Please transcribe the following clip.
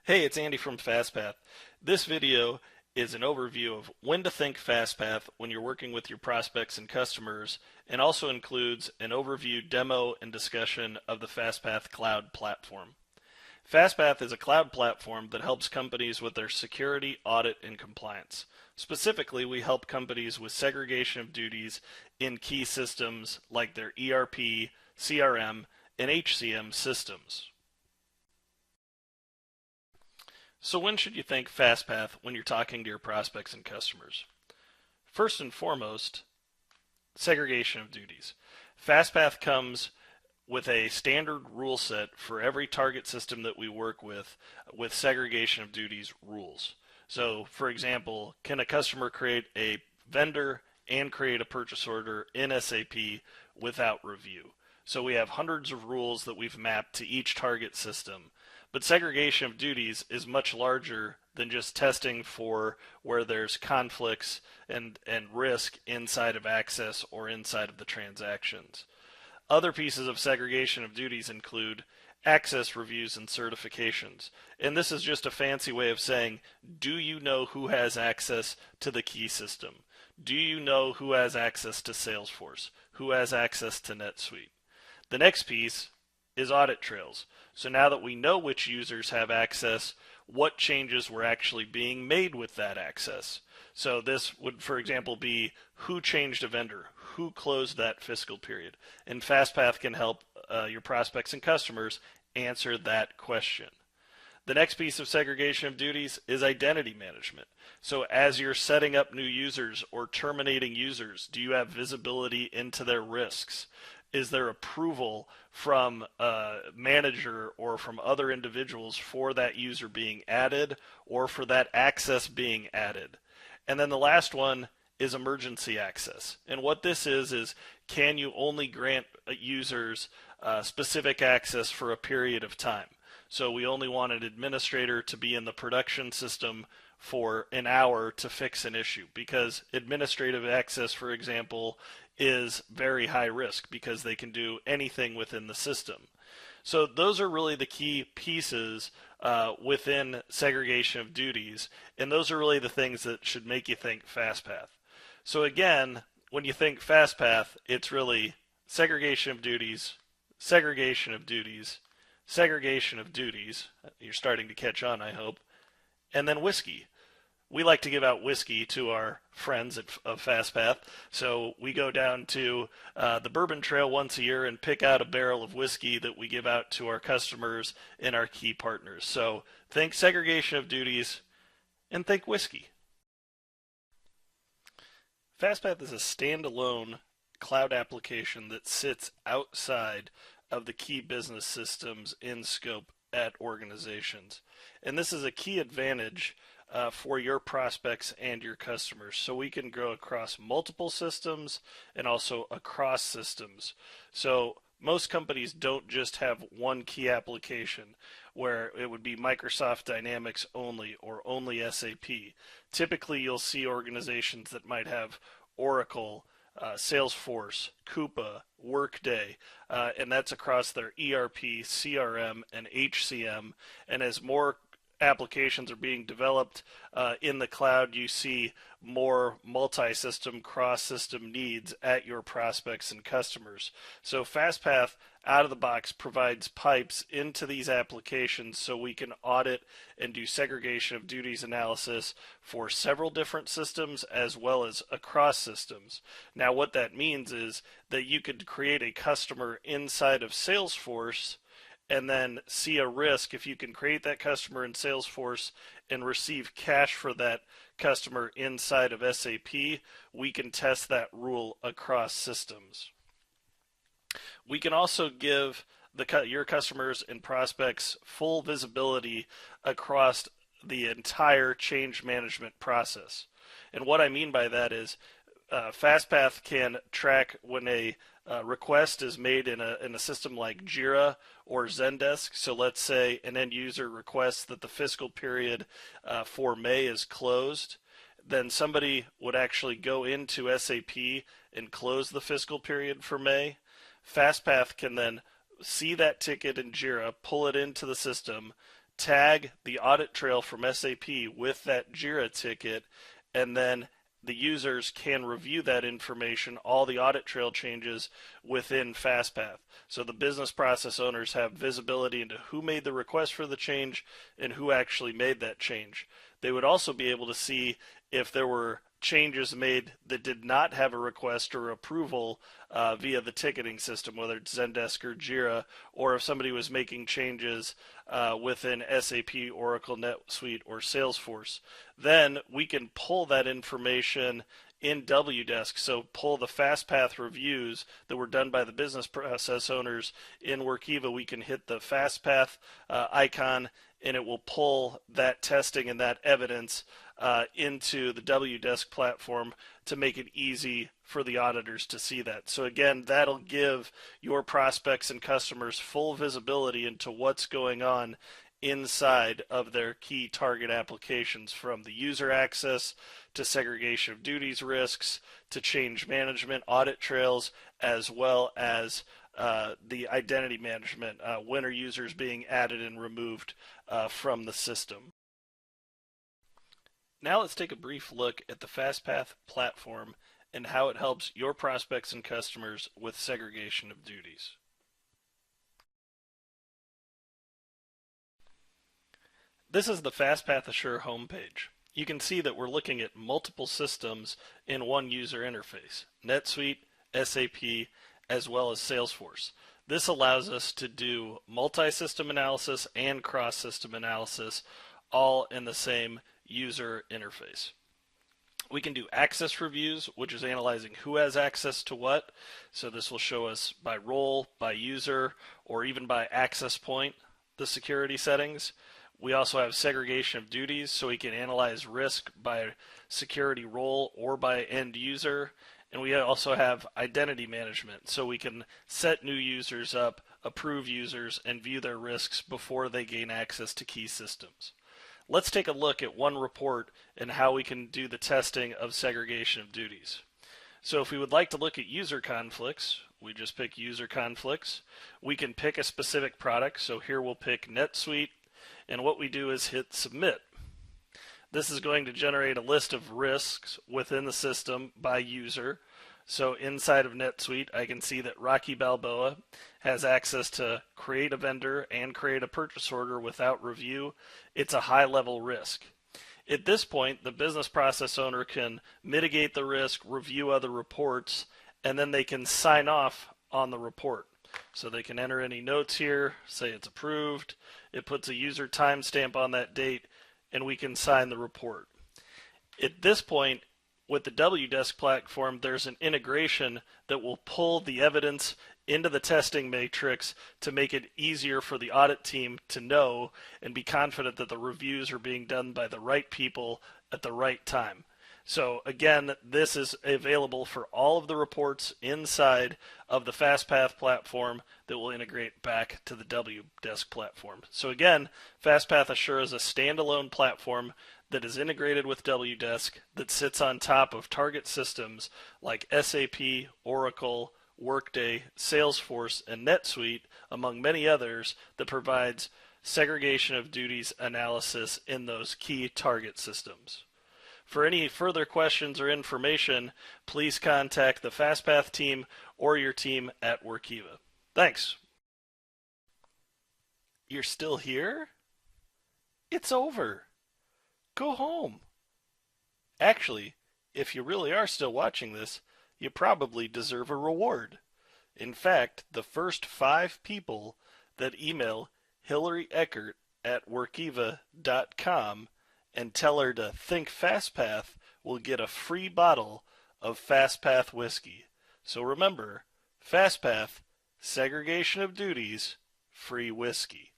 Hey, it's Andy from Fastpath. This video is an overview of when to think Fastpath when you're working with your prospects and customers, and also includes an overview, demo, and discussion of the Fastpath cloud platform. Fastpath is a cloud platform that helps companies with their security, audit, and compliance. Specifically, we help companies with segregation of duties in key systems like their ERP, CRM, and HCM systems. So when should you think Fastpath when you're talking to your prospects and customers? First and foremost, segregation of duties. Fastpath comes with a standard rule set for every target system that we work with segregation of duties rules. So, for example, can a customer create a vendor and create a purchase order in SAP without review? So we have hundreds of rules that we've mapped to each target system. But segregation of duties is much larger than just testing for where there's conflicts and risk inside of access or inside of the transactions. Other pieces of segregation of duties include access reviews and certifications. And this is just a fancy way of saying, do you know who has access to the key system? Do you know who has access to Salesforce? Who has access to NetSuite? The next piece is audit trails. So now that we know which users have access, what changes were actually being made with that access. So this would, for example, be who changed a vendor, who closed that fiscal period. And Fastpath can help your prospects and customers answer that question. The next piece of segregation of duties is identity management. So as you're setting up new users or terminating users, do you have visibility into their risks? Is there approval from a manager or from other individuals for that user being added or for that access being added? And then the last one is emergency access. And what this is can you only grant users specific access for a period of time? So we only want an administrator to be in the production system for an hour to fix an issue, because administrative access, for example, is very high risk because they can do anything within the system. So those are really the key pieces within segregation of duties, and those are really the things that should make you think Fastpath. So again, when you think Fastpath, it's really segregation of duties, segregation of duties, segregation of duties. You're starting to catch on, I hope. And then whiskey. We like to give out whiskey to our friends of Fastpath, so we go down to the Bourbon Trail once a year and pick out a barrel of whiskey that we give out to our customers and our key partners. So think segregation of duties and think whiskey. Fastpath is a standalone cloud application that sits outside of the key business systems in scope at organizations. And this is a key advantage for your prospects and your customers. So we can grow across multiple systems and also across systems. So most companies don't just have one key application where it would be Microsoft Dynamics only or only SAP. Typically, you'll see organizations that might have Oracle, Salesforce, Coupa, Workday, and that's across their ERP, CRM, and HCM. And as more applications are being developed in the cloud, you see more multi-system, cross-system needs at your prospects and customers. So Fastpath out of the box provides pipes into these applications so we can audit and do segregation of duties analysis for several different systems as well as across systems. Now what that means is that you could create a customer inside of Salesforce and then see a risk if you can create that customer in Salesforce and receive cash for that customer inside of SAP. We can test that rule across systems. We can also give your customers and prospects full visibility across the entire change management process. And what I mean by that is Fastpath can track when a request is made in a system like Jira or Zendesk. So let's say an end user requests that the fiscal period for May is closed. Then somebody would actually go into SAP and close the fiscal period for May. Fastpath can then see that ticket in Jira, pull it into the system, tag the audit trail from SAP with that JIRA ticket, and then the users can review that information, all the audit trail changes within Fastpath. So the business process owners have visibility into who made the request for the change and who actually made that change. They would also be able to see if there were changes made that did not have a request or approval via the ticketing system, whether it's Zendesk or Jira, or if somebody was making changes within SAP, Oracle, NetSuite, or Salesforce. Then we can pull that information in Wdesk. So pull the Fastpath reviews that were done by the business process owners in Workiva. We can hit the Fastpath icon, and it will pull that testing and that evidence into the Wdesk platform to make it easy for the auditors to see that. So again, that'll give your prospects and customers full visibility into what's going on inside of their key target applications, from the user access to segregation of duties risks to change management, audit trails, as well as the identity management, when are users being added and removed from the system. Now let's take a brief look at the Fastpath platform and how it helps your prospects and customers with segregation of duties. This is the Fastpath Assure homepage. You can see that we're looking at multiple systems in one user interface: NetSuite, SAP, as well as Salesforce. This allows us to do multi-system analysis and cross-system analysis all in the same user interface. We can do access reviews, which is analyzing who has access to what. So this will show us by role, by user, or even by access point, the security settings. We also have segregation of duties, so we can analyze risk by security role or by end user. And we also have identity management, so we can set new users up, approve users, and view their risks before they gain access to key systems. Let's take a look at one report and how we can do the testing of segregation of duties. So if we would like to look at user conflicts, we just pick user conflicts. We can pick a specific product, so here we'll pick NetSuite, and what we do is hit submit. This is going to generate a list of risks within the system by user. So inside of NetSuite, I can see that Rocky Balboa has access to create a vendor and create a purchase order without review. It's a high-level risk. At this point, the business process owner can mitigate the risk, review other reports, and then they can sign off on the report. So they can enter any notes here, say it's approved. It puts a user timestamp on that date, and we can sign the report. At this point, with the Wdesk platform, there's an integration that will pull the evidence into the testing matrix to make it easier for the audit team to know and be confident that the reviews are being done by the right people at the right time. So again, this is available for all of the reports inside of the Fastpath platform that will integrate back to the Wdesk platform. So again, Fastpath Assure is a standalone platform that is integrated with Wdesk, that sits on top of target systems like SAP, Oracle, Workday, Salesforce, and NetSuite, among many others, that provides segregation of duties analysis in those key target systems. For any further questions or information, please contact the Fastpath team or your team at Workiva. Thanks. You're still here? It's over. Go home. Actually, if you really are still watching this, you probably deserve a reward. In fact, the first 5 people that email Hillary Eckert at workiva.com and tell her to think Fastpath will get a free bottle of Fastpath whiskey. So remember, Fastpath, segregation of duties, free whiskey.